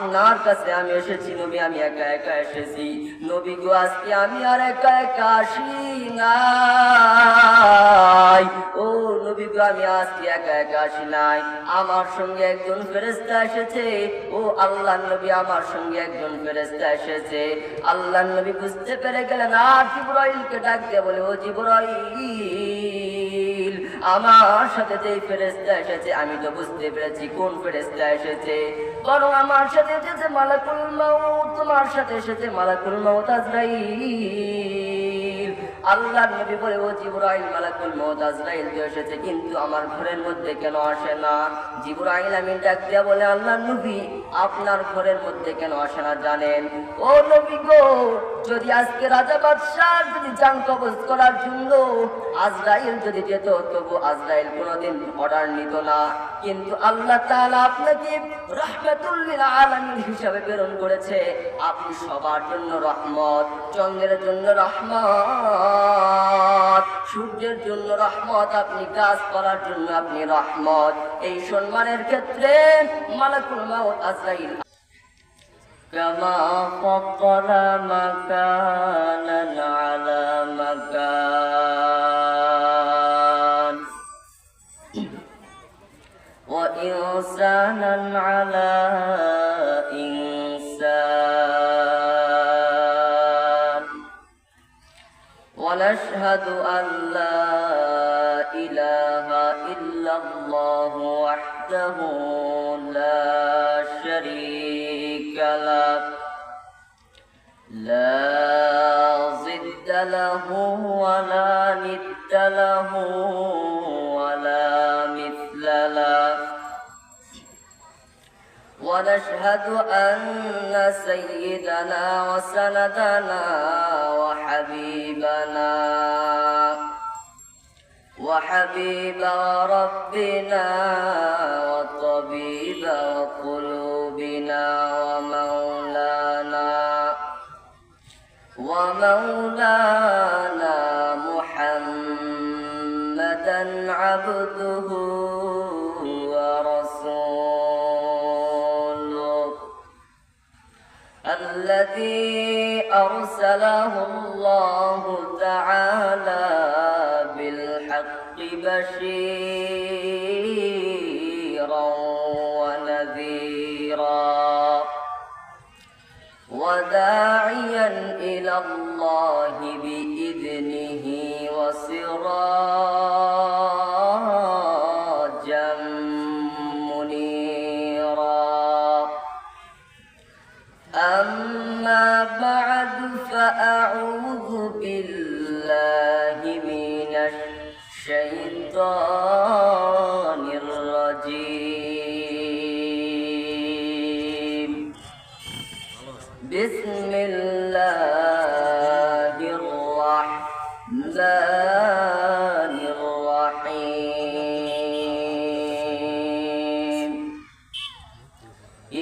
আপনার কাছে আমি এসেছি নবী, আমি একা একা এসেছি নবী গো, আজকে আমি আর একা একা আসি নাই। ও নবী গো, আমি আজকে একা একা আসি নাই, আমার সঙ্গে একজন ফেরেশতা এসেছে। ও আল্লাহ নবী, আমার সঙ্গে একজন ফেরেশতা এসেছে। আল্লাহ নবী বুঝতে পেরে গেলেন, আর জিবরাইলকে ডাক দিয়ে বলে, ও জিবরাইল, আমার সাথে যে ফেরেশতা এসেছে আমি তো বুঝতে পেরেছি কোন ফেরেশতা এসেছে, বরং আমার সাথে এসেছে মালাকুল মাউত, তোমার সাথে এসেছে মালাকুল মাউত আজরাইল। আল্লাহর নবী বলে, ও জিবরাইল, মালাকুল মাউত আজরাইল তো এসেছে, কিন্তু আমার ঘরের মধ্যে কেন আসে না? জিবরাইল আমিন ডাক দিয়া বলে, আল্লাহর নবী, আপনার ঘরের মধ্যে কেন আসে না জানেন? ও নবী গো, যদি আজকে রাজা বাদশাহ যদি জান কবজ করার জন্য আজরাইল যদি যেত, তবু আজরাইল কোনোদিন অর্ডার নিত না, কিন্তু আল্লাহ তাআলা আপনাকে রাহমাতুল লিল আলামিন হিসাবে প্রেরণ করেছে। আপনি সবার জন্য রহমত, চন্দ্রের জন্য রহমত, সূর্যের জন্য রহমত, আপনি গাছপালার জন্য আপনি রহমত। এই সম্মানের ক্ষেত্রে মালাকুল মাউত আজরাইল কামা ফাদ্দালা মাকানান আলা মাকান ওয়া ইনসানান আলা ইনসান ওয়া নাশহাদু আন লা ইলাহা ইল্লাল্লাহু ওয়াহদাহু লা শারীকা লাহ لا ضد له ولا ند له ولا مثل له ونشهد أن سيدنا وسندنا وحبيب ربنا وطبيب قلوبنا ومولانا محمدا عبده ورسوله الذي أرسله الله تعالى بالحق بشيرا ونذيرا وداعيا إلى الله بإذنه وسراجا منيرا. أما بعد فأعوذ بالله من الشيطان الرجيم. بسم الله الرحمن الرحيم.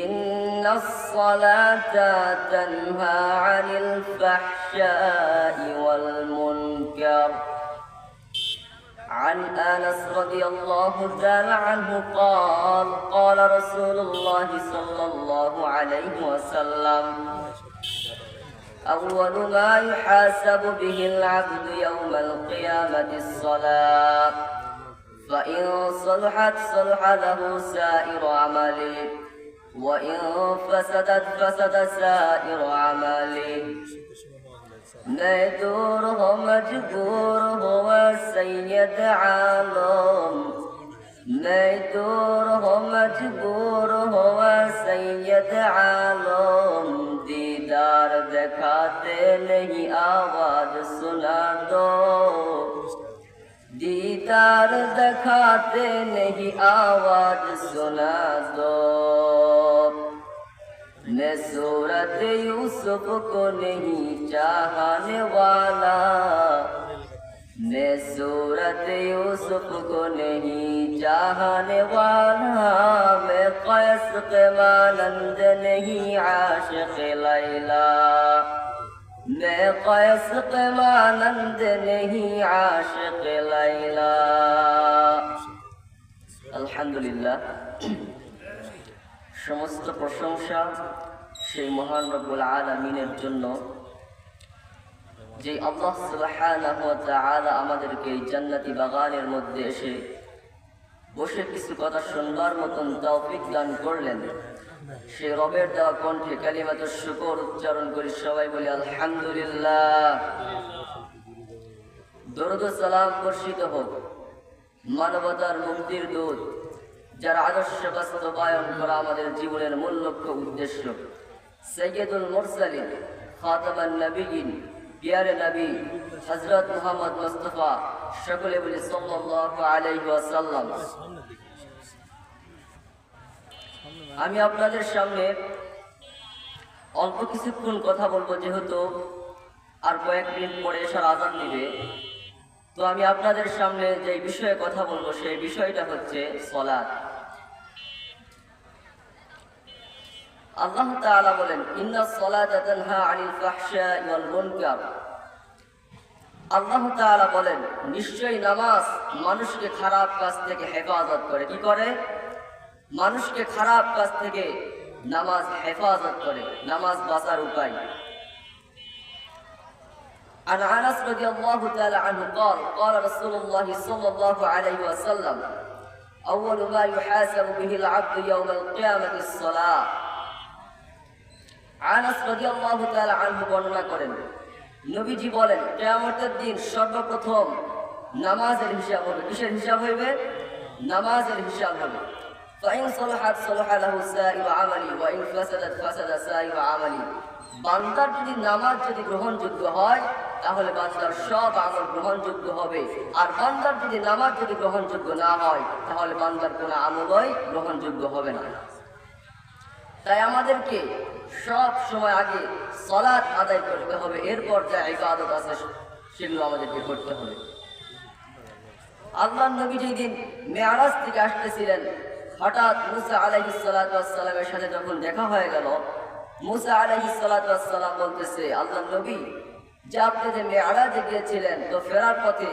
إن الصلاة تنهى عن الفحشاء والمنكر. عن أنس رضي الله تعالى عنه قال قال رسول الله صلى الله عليه وسلم أول ما يحاسب به العبد يوم القيامة الصلاة فإن صلحت صلح له سائر عمله وإن فسدت فسد سائر عمله. میں دور ہو مجبور ہو سید عالم، میں دور ہو مجبور ہو سید عالم، دیدار دکھاتے نہیں آواز سنا دو، دیدار دکھاتے نہیں آواز سنا دو. میں صورت یوسف کو نہیں چاہنے والا، میں صورت یوسف کو نہیں چاہنے والا، میں قیس کے مانند نہیں عاشق لیلا، میں قیس کے مانند نہیں عاشق لیلا. الحمدللہ. সমস্ত প্রশংসা সেই মহান রব্বুল আলামিনের জন্য, যে আল্লাহ সুবহানাহু ওয়া তাআলা আমাদেরকে এই জান্নাতি বাগানের মধ্যে এসে বসে কিছু কথা শুনবার মতন তৌফিক দান করলেন। সেই রবের দেওয়া কণ্ঠে কালিমাতুশ শুকর উচ্চারণ করি, সবাই বলি আলহামদুলিল্লাহ। দরুদ ও সালাম বর্ষিত হোক মানবতার মুক্তির দূত, যার আদর্শ বাস্তবায়ন করা আমাদের জীবনের মূল লক্ষ্য উদ্দেশ্য, সাইয়্যিদুল মুরসালিন খাতামান নবিয়্যিন, প্যারে নবী হযরত মুহাম্মদ মুস্তাফা, সকলে বলি সাল্লাল্লাহু আলাইহি ওয়াসাল্লাম। আমি আপনাদের সামনে অল্প কিছুক্ষণ কথা বলবো, যেহেতু আর কয়েক মিনিট পরে এশার আযান দিবে। তো আমি আপনাদের সামনে যে বিষয়ে কথা বলবো সেই বিষয়টা হচ্ছে সালাত। আল্লাহ তাআলা বলেন, ইন্নাস সালাতা তানহা আনিল ফাহশাই ওয়াল মুনকার। আল্লাহ তাআলা বলেন, নিশ্চয়ই নামাজ মানুষকে খারাপ কাজ থেকে হেফাজত করে। কি করে? মানুষকে খারাপ কাজ থেকে নামাজ হেফাজত করে, নামাজ বাঁচার উপায়। عن أنس رضي الله تعالى عنه قال قال رسول الله صلى الله عليه وسلم أول ما يحاسب به العبد يوم القيامة الصلاة। আনাস রাদিয়াল্লাহু তাআলা আনহু বর্ণনা করেন, নবীজি বলেন, কিয়ামতের দিন সর্বপ্রথম নামাজের হিসাব হবে। কিসের হিসাব হবে? নামাজের হিসাব হবে। فإن صلحت صلح له سائر عمله وإن فسدت فسد سائر عمله। বান্দার যদি নামাজ যদি গ্রহণযোগ্য হয় তাহলে বান্দার সব আমল গ্রহণযোগ্য হবে, আর বান্দার যদি নামাজ যদি গ্রহণযোগ্য না হয় তাহলে বান্দার কোনো আমলই গ্রহণযোগ্য হবে না। তাই আমাদেরকে সব সময় আগে সালাত আদায় করতে হবে, এরপর যা ইবাদত আছে সেগুলো আমাদেরকে করতে হবে। আল্লাহর নবী যেদিন মেরাজ থেকে আসতেছিলেন, হঠাৎ মুসা আলাইহিস সালাতু ওয়াস সালামের সাথে যখন দেখা হয়ে গেল, মুসা আলাইহিস সালাতু ওয়াস সালাম বলতেছে, আল্লাহর নবী, যে আপনি যে মেরাজে গিয়েছিলেন, তো ফেরার পথে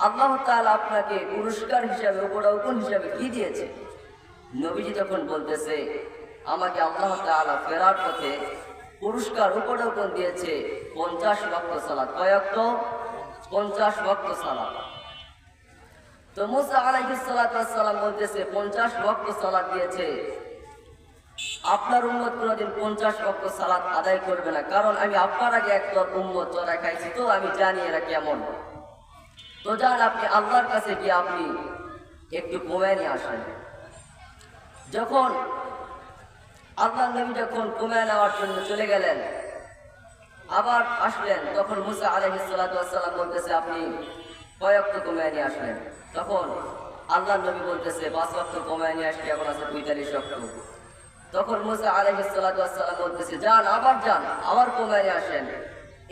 আল্লাহ তাআলা আপনাকে পুরস্কার হিসাবে, উপঢৌকন হিসাবে কি দিয়েছে? নবীজি তখন বলতেছে, আমাকে আল্লাহ তাআলা ফেরার পথে পুরস্কার উপঢৌকন দিয়েছে 50 ওয়াক্ত সালাত। কয় ওয়াক্ত? 50 ওয়াক্ত সালাত। তো মুসা আলাইহিস সালাতু ওয়াস সালাম বলতেছে, 50 ওয়াক্ত সালাত দিয়েছে, আপনার উম্মত কোনদিন 50 ওয়াক্ত সালাত আদায় করবে না, কারণ আমি আপনার আগে একদল উম্মত চড়াই খাইছি, তো আমি জানি এরা কেমন। তো যান আপনি আল্লাহর কাছে গিয়ে আপনি একটু কমে নিয়ে আসেন। যখন আল্লাহ নবী যখন কমে নেওয়ার জন্য চলে গেলেন, আবার আসলেন, তখন মুসা আলাইহিস সালাতু ওয়াস সালাম বলতেছে, আপনি কয় ওয়াক্ত কমে নিয়ে আসলেন? তখন আল্লাহ নবী বলতেছে, 5 ওয়াক্ত কমে নিয়ে আসলে এখন আছে 45 ওয়াক্ত। তখন মুসা আলাইহিস সালাতু ওয়াস সালাম বলতেছে, যান, আবার যান, আবার কমে নিয়ে আসেন।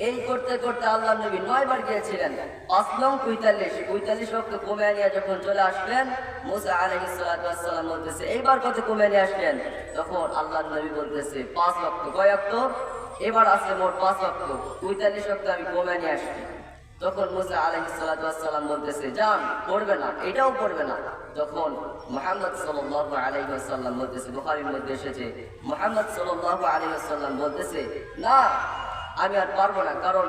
এই করতে করতে আল্লাহ নবী 9 বার গিয়েছিলেন, 5 নং 45 ওয়াক্ত কমে নিয়ে যখন চলে আসলেন, মুসা আলাইহিস সালাতু ওয়াস সালাম বলতেছে, এইবার কত কমে নিয়ে আসলেন? তখন আল্লাহ নবী বলতেছে, 5 ওয়াক্ত। কয় ওয়াক্ত? এবার আছে মোট 5 ওয়াক্ত, 45 ওয়াক্ত আমি কমে নিয়ে আসছি। তখন মুসা আলাইহিস সালাতু ওয়াস সালাম বলতেছে, যান, করবে না, এটাও করবে না। তখন মুহাম্মদ সাল্লাল্লাহু আলাইহি ওয়াসাল্লাম বলতেছে, বুখারীর মধ্যে এসেছে, মুহাম্মদ সাল্লাল্লাহু আলাইহি ওয়াসাল্লাম বলতেছে, না, আমি আর পারবো না, কারণ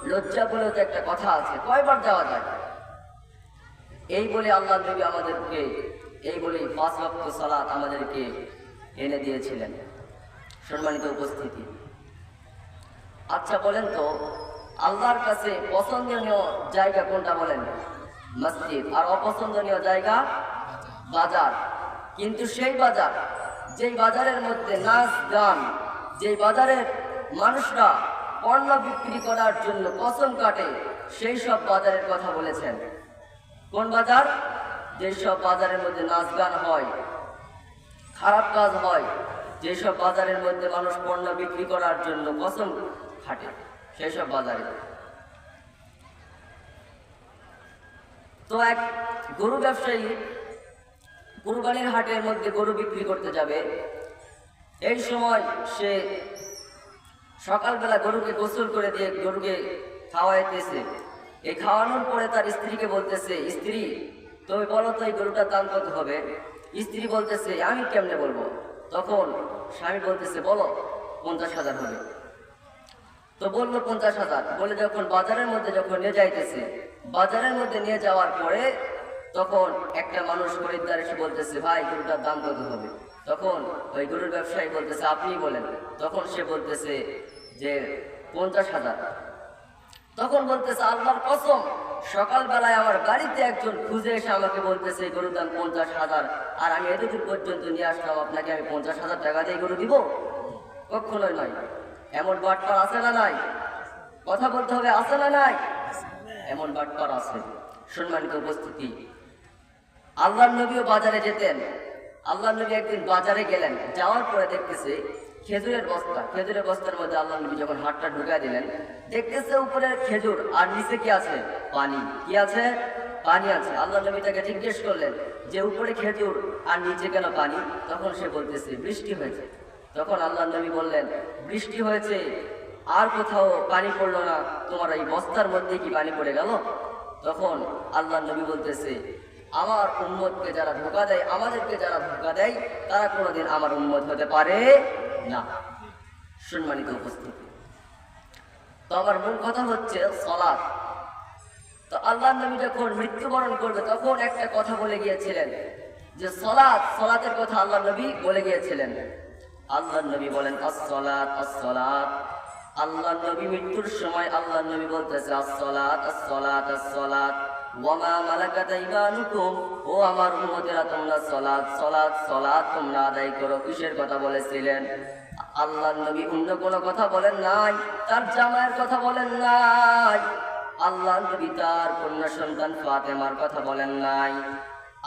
লজ্জা বলে তো একটা কথা আছে, কয়বার যাওয়া যায়? এই বলে আল্লাহ নবী আমাদেরকে, এই বলে 5 ওয়াক্ত সালাত আমাদেরকে এনে দিয়েছিলেন। সম্মানিত উপস্থিতি, আচ্ছা বলেন তো, আল্লাহর কাছে পছন্দনীয় জায়গা কোনটা বলেন? মসজিদ। আর অপছন্দনীয় জায়গা? বাজার। কিন্তু সেই বাজার, যেই বাজারের মধ্যে নাচ গান, যেই বাজারের মানুষরা পণ্য বিক্রি করার জন্য কসম কাটে, সেই সব বাজারের কথা বলেছেন। কোন বাজার? যেই সব বাজারের মধ্যে নাচ গান হয়, খারাপ কাজ হয়, যেসব বাজারের মধ্যে মানুষ পণ্য বিক্রি করার জন্য কসম খাটে, সেই সব বাজারে। তো এক গরু ব্যবসায়ী কুরবানির হাটের মধ্যে গরু বিক্রি করতে যাবে। এই সময় সে সকালবেলা গরুকে গোসল করে দিয়ে গরুকে খাওয়াইতেছে। এই খাওয়ানোর পরে তার স্ত্রীকে বলতেছে, স্ত্রী, তুমি বলো তো এই গরুটার দাম কত হবে? স্ত্রী বলতেছে, আমি কেমনে বলবো, তখন স্বামী বলতেছে বলো 50,000 হবে। তো বললো 50,000 বলে যখন বাজারের মধ্যে যখন নিয়ে যাইতেছে, বাজারের মধ্যে নিয়ে যাওয়ার পরে তখন একটা মানুষ খরিদ্দার এসে বলতেছে ভাই গরুটার দাম কত হবে? তখন ওই গরুর ব্যবসায়ী বলতেছে আপনি বলেন। তখন সে বলতেছে যে 50,000। তখন বলতেছে আল্লাহর কসম, সকালবেলায় আমার বাড়িতে একজন খুঁজে এসে আমাকে বলতেছে গরুর দাম 50,000, আর আমি এতদূর পর্যন্ত নিয়ে আসলাম, আপনাকে আমি 50,000 টাকা দিয়ে গরু দিব? কখনোই নয়। এমন বাটপার আছে না নাই? কথা বলতে হবে, আছে না নাই? এমন বাটপার আছে। সম্মানিত উপস্থিতি, আল্লাহর নবীও বাজারে যেতেন। আল্লাহর নবী একদিন বাজারে গেলেন, যাওয়ার পরে দেখতেছে খেজুরের বস্তা, খেজুরের বস্তার মধ্যে আল্লাহ নবী যখন হাতটা ঢুকাই দিলেন, দেখতেছে উপরে খেজুর আর নিচে কি আছে? পানি। কি আছে? পানি আছে। আল্লাহ নবী তাকে জিজ্ঞেস করলেন যে উপরে খেজুর আর নিচে কেন পানি? তখন সে বলতেছে বৃষ্টি হয়েছে। তখন আল্লাহ নবী বললেন বৃষ্টি হয়েছে আর কোথাও পানি পড়লো না, তোমার এই বস্তার মধ্যে কি পানি পড়ে গেল? তখন আল্লাহ নবী বলতেছে আমার উম্মতকে যারা ধোঁকা দেয়, আমাদেরকে যারা ধোঁকা দেয়, তারা কোনোদিন আমার উম্মত হতে পারে না। সম্মানিত উপস্থিতি, তো আমার মূল কথা হচ্ছে সালাত। তো আল্লাহ নবী যখন মৃত্যুবরণ করবে তখন একটা কথা বলে গিয়েছিলেন যে সালাত, সালাতের কথা আল্লাহ নবী বলে গিয়েছিলেন। আল্লাহ নবী বলেন আস-সালাত আস-সালাত। আল্লাহ নবী মৃত্যুর সময় আল্লাহ নবী বলতেছে আস-সালাত আস-সালাত আস-সালাত ওয়া মা মালাকাত আইমানুকুম, ও আমার উম্মতেরা তোমরা সালাত সালাত সালাত তোমরা আদায় করো। কিসের কথা বলেছিলেন? আল্লাহ নবী অন্য কোনো কথা বলেন নাই, তার জামাইয়ের কথা বলেন নাই, আল্লাহ নবী তার কন্যা সন্তান ফাতেমার কথা বলেন নাই,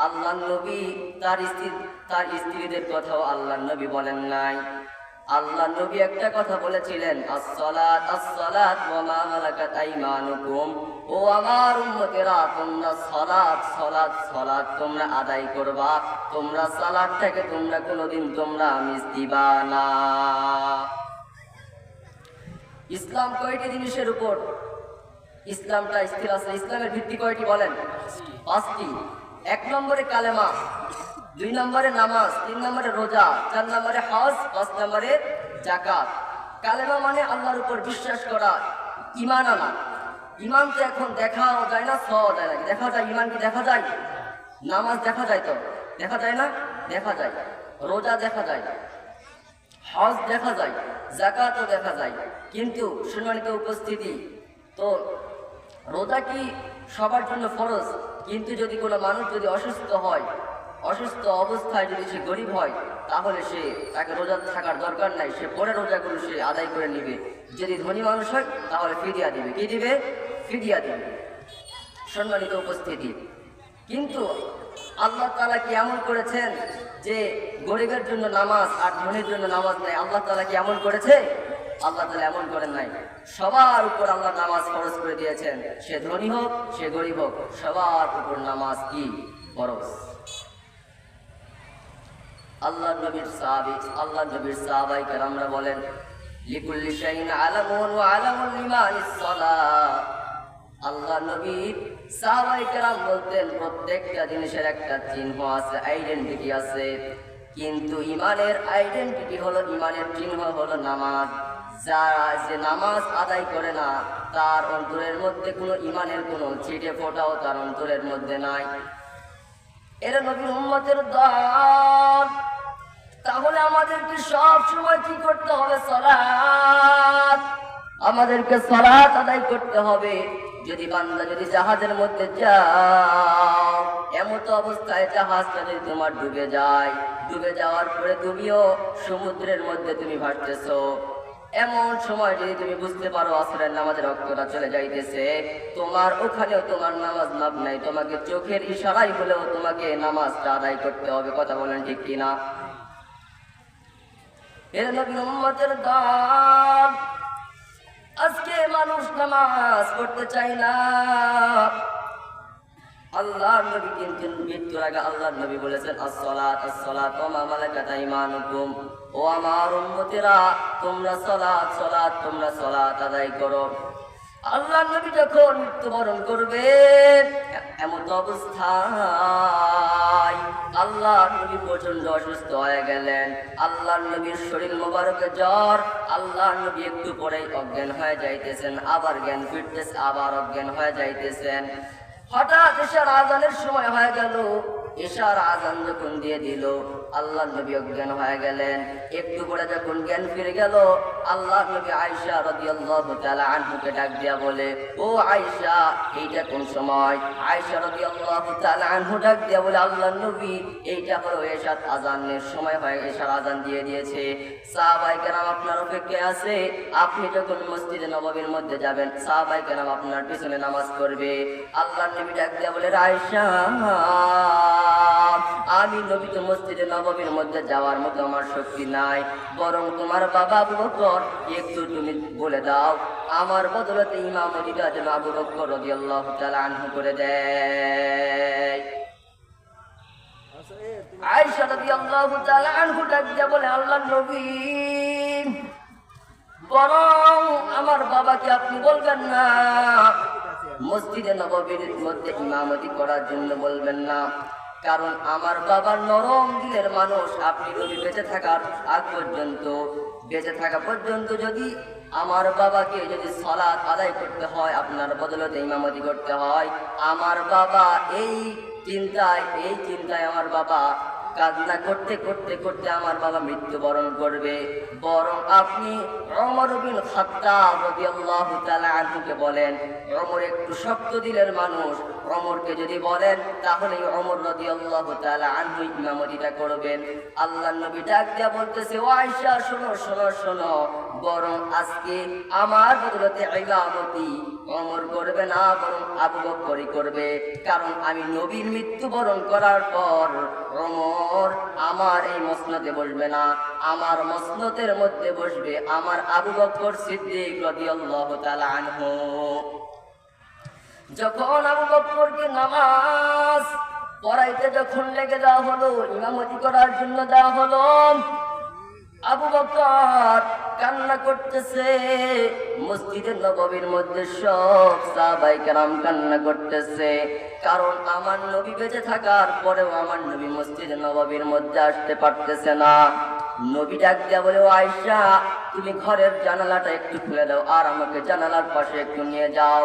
আল্লাহ নবী তার স্ত্রীদের কথাও আল্লাহ নবী বলেন নাই। আল্লাহ নবী একটা কথা বলেছিলেন আস-সালাত আস-সালাত ওয়া মা মালাকাত আইমানুকুম, ও আমার উম্মতেরা তোমরা সালাত সালাত সালাত তোমরা আদায় করবা, তোমরা সালাতটাকে তোমরা কোনোদিন তোমরা মিস দিবা না। ইসলাম কয়টি জিনিসের উপর ইসলামটা স্থির আছে? ইসলামের ভিত্তি কয়টি বলেন? 5টি। 1 নম্বরে কালেমা, 2 নম্বরে নামাজ, 3 নম্বরে রোজা, 4 নম্বরে হজ, 5 নম্বরে যাকাত। কালেমা মানে আল্লাহর উপর বিশ্বাস করা, ঈমান আনা। ঈমান তো এখন দেখাও যায় না, ছোঁয়াও যায় না। দেখা যায় ঈমান? কি দেখা যায়? নামাজ দেখা যায়? তো দেখা যায় না? দেখা যায়। রোজা দেখা যায়, হজ দেখা যায়, যাকাতও দেখা যায়। কিন্তু সম্মানিত উপস্থিতি, তো রোজা কি সবার জন্য ফরজ? কিন্তু যদি কোনো মানুষ যদি অসুস্থ হয়, অসুস্থ অবস্থায় যদি সে গরিব হয়, তাহলে তাকে রোজা থাকার দরকার নাই, সে পরে রোজাগুলো সে আদায় করে নিবে। যদি ধনী মানুষ হয় তাহলে ফিদিয়া দিবে। কি দিবে? ফিদিয়া দিবে। সম্মানিত উপস্থিতি, কিন্তু আল্লাহ তাআলা কি এমন করেছেন যে গরিবের জন্য নামাজ আর ধনীর জন্য নামাজ নাই? আল্লাহ তাআলা কি এমন করেছে? আল্লাহ তাআলা এমন করেন নাই। সবার উপর আল্লাহ নামাজ ফরজ করে দিয়েছেন, সে ধনী হোক সে গরিব হোক, সবার উপর নামাজ কি ফরজ। আল্লাহ নবীর সাহাবায়ে কেরামরা বলেন লিকুল্লি শাইইন আলামুন ওয়া আলামুল ঈমানিস সালাহ। আল্লাহ নবীর সাহাবায়ে কেরাম বলতেন প্রত্যেকটা জিনিসের একটা চিহ্ন আছে, আইডেন্টিটি আছে, কিন্তু ঈমানের আইডেন্টিটি হলো, ঈমানের চিহ্ন হলো নামাজ। যারা যে নামাজ আদায় করে না, তার অন্তরের মধ্যে কোনো ঈমানের কোনো ছিটে ফোঁটাও তার অন্তরের মধ্যে নাই। এরা নবীর উম্মতের দল। তাহলে আমাদেরকে সব সময় কি করতে হবে? সালাত। আমাদেরকে সালাত আদায় করতে হবে। যদি বান্দা যদি জাহাজের মধ্যে যাও, এমত অবস্থায় জাহাজটা যদি তোমার ডুবে যায়, ডুবে যাওয়ার পরে তুমিও সমুদ্রের মধ্যে তুমি ভাসতেছো, এমন সময় যদি তুমি বুঝতে পারো আসরের নামাজের ওয়াক্তটা চলে যাইতেছে, তোমার ওখানেও তোমার নামাজ মাপ নাই, তোমাকে চোখের ইশারাই হলেও তোমাকে নামাজটা আদায় করতে হবে। কথা বলেন ঠিক কিনা? এর নবীর উম্মতের দল। আজকে মানুষ নামাজ পড়তে চায় না। আল্লাহ নবী কিন্তু মৃত্যুর আগে আল্লাহ নবী বলেছেন আস-সালাত আস-সালাত ওয়া মা মালাকাত আইমানুকুম, ও আমার উম্মতেরা তোমরা সালাত সালাত তোমরা সালাত আদায় করো। আল্লাহ নবী যখন মৃত্যুবরণ করবেন এমন অবস্থায় আল্লাহ নবী প্রচন্ড অসুস্থ হয়ে গেলেন। আল্লাহ নবীর শরীর মোবারকে জ্বর। আল্লাহ নবী একটু পরেই অজ্ঞান হয়ে যাইতেছেন, আবার জ্ঞান ফিরতেছে, আবার অজ্ঞান হয়ে যাইতেছেন। হঠাৎ এশার আজানের সময় হয়ে গেল। এশার আজান যখন দিয়ে দিল আল্লাহ নবী অজ্ঞান হয়ে গেলেন। একটু পরে যখন জ্ঞান ফিরে গেল আল্লাহ নবী আয়েশা রাদিয়াল্লাহু তাআলা আনহাকে ডাক দিয়া বলে, ও আয়েশা, এইটা কোন সময়? আয়েশা রাদিয়াল্লাহু তাআলা আনহা ডাক দিয়া বলে, আল্লাহ নবী, এইটা হলো এশার আজানের সময় হয়ে, এশার আজান দিয়ে দিয়েছে। সাহাবায়ে কেরাম আপনার অপেক্ষায় আছে, আপনি যখন মসজিদে নববীর মধ্যে যাবেন সাহাবায়ে কেরাম আপনার পিছনে নামাজ পড়বে। আল্লাহ নবী ডাক দিয়া বলে, আয়েশা, আমি নবী তো মসজিদে নববীর মধ্যে যাওয়ার মতো আমার শক্তি নাই, বরং তোমার বাবা আবু বকর একটু তুমি বলে দাও আমার বদলতে ইমামতিটা যেন আবু বকর রাদিয়াল্লাহু তাআলা আনহু করে দেয়। আয়েশা রাদিয়াল্লাহু তাআলা আনহু ডাক দিয়ে বলে, আল্লাহর নবী, বরং আমার বাবাকে আপনি বলবেন না মসজিদে নববীর মধ্যে ইমামতি করার জন্য, বলবেন না, কারণ আমার বাবা নরম দিলের মানুষ। আপনি নবী বেঁচে থাকার আগ পর্যন্ত, বেঁচে থাকা পর্যন্ত যদি আমার বাবাকে যদি সালাত আদায় করতে হয়, আপনার বদলতে ইমামতি করতে হয়, আমার বাবা এই চিন্তায় আমার বাবা কান্না করতে করতে করতে আমার বাবা মৃত্যুবরণ করবে। বরং আপনি ওমর বিন খাত্তাব রাদিয়াল্লাহু তাআলা আনহুকে বলেন, ওমর একটু শক্ত দিলের মানুষ, ওমরকে যদি বলেন তাহলে ওমর রাদিয়াল্লাহু তাআলা আনহু ইমামতিটা করবেন। আল্লাহর নবী ডাক দিয়া বলতেছে, ও আয়েশা, শোনো শোনো শোনো, বরং আজকে আমার বদলতে ইমামতি ওমর করবে না, বরং আবু বকরই করবে, কারণ আমি নবীর মৃত্যুবরণ করার পর ওমর আমার এই মসনদে বসবে না, আমার মসনদের মধ্যে বসবে আমার আবু বকর সিদ্দিক রাদিয়াল্লাহু তাআলা আনহু। যখন আবু বকরকে নামাজ পড়াইতে যখন লেগে দেওয়া হলো, ইমামতি করার জন্য দেওয়া হলো, আবু বকর কান্না করতেছে। মসজিদে নববীর মধ্যে সব সাহাবায়ে কেরাম কান্না করতেছে, কারণ আমার নবী বেঁচে থাকার পরেও আমার নবী মসজিদে নববীর মধ্যে আসতে পারতেছে না। নবী ডাক দিয়া বলে, ও আয়েশা, তুমি ঘরের জানালাটা একটু খুলে দাও আর আমাকে জানালার পাশে একটু নিয়ে যাও।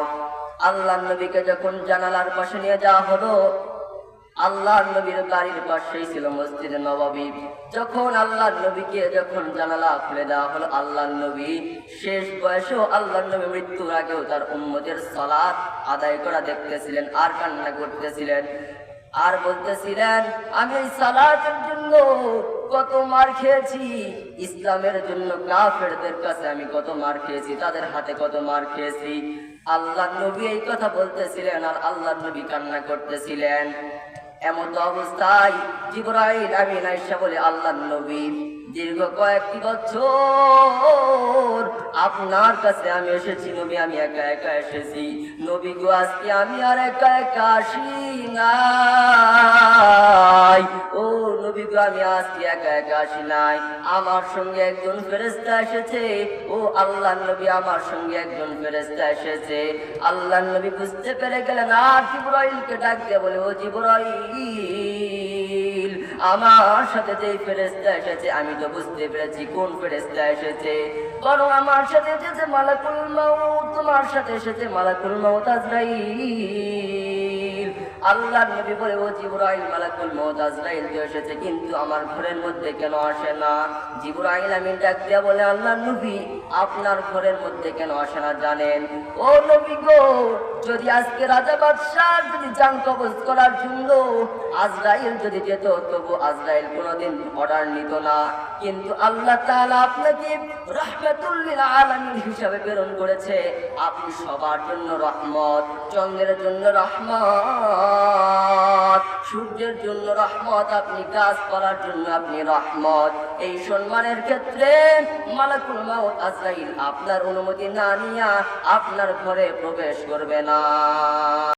আল্লাহর নবীকে যখন জানালার পাশে নিয়ে যাওয়া হলো, আল্লাহর নবীর বাড়ির পাশেই ছিল মসজিদে নববী। যখন আল্লাহর নবীকে যখন জানালা খুলে দেওয়া হলো, আল্লাহর নবী শেষ বয়সেও আল্লাহর নবী মৃত্যুর আগেও তার উম্মতের সালাত আদায় করা দেখতেছিলেন আর কান্না করতেছিলেন আর বলতেছিলেন, আমি এই সালাতের জন্য কত মার খেয়েছি, ইসলামের জন্য কাফেরদের কাছে আমি কত মার খেয়েছি, তাদের হাতে কত মার খেয়েছি। আল্লাহর নবী এই কথা বলতেছিলেন আর আল্লাহর নবী কান্না করতেছিলেন। এমন অবস্থায় জিবরাইল আমিন আয়েশা বলে, আল্লাহর নবী, দীর্ঘ কয়েকটি বছর আপনার কাছে আমি এসেছি নবী, আমি একা একা এসেছি নবী গো, আজকে আমি আর একা একা আসি নাই। ও নবী গো, আমি আজকে একা একা আসি নাই, আমার সঙ্গে একজন ফেরেশতা এসেছে। ও আল্লাহর নবী, আমার সঙ্গে একজন ফেরেশতা এসেছে। আল্লাহর নবী বুঝতে পেরে গেলেন আর জিবরাইলকে ডাক দিয়ে বলে, ও জিবরাইল, আমার সাথে যে ফেরেশতা এসেছে আমি তো বুঝতে পেরেছি কোন ফেরেশতা এসেছে, বরং আমার সাথে এসেছে মালাকুল মাউত, তোমার সাথে এসেছে মালাকুল মাউত আজরাইল। আল্লাহর নবী বলে, ও জিবরাইল, মালাকুল মাউত আজরাইল তো এসেছে, কিন্তু আমার ঘরের মধ্যে কেন আসে না? জিবরাইল আমিন ডাক দিয়া বলে, আল্লাহর নবী, আপনার ঘরের মধ্যে কেন আসে না জানেন? ও নবী গো, যদি আজকে রাজা বাদশাহ যদি জান কবজ করার জন্য আজরাইল যদি যেত, তবু আজরাইল কোনোদিন অর্ডার নিত না, কিন্তু আল্লাহ তাআলা আপনাকে রাহমাতুল লিল আলামিন হিসাবে প্রেরণ করেছে। আপনি সবার জন্য রহমত, চন্দ্রের জন্য রহমত, সূর্যের জন্য রহমত, আপনি গাছপালার জন্য আপনি রহমত। এই সম্মানের ক্ষেত্রে মালাকুল মাউত আজরাইল আপনার অনুমতি না নিয়ে আপনার ঘরে প্রবেশ করবে না।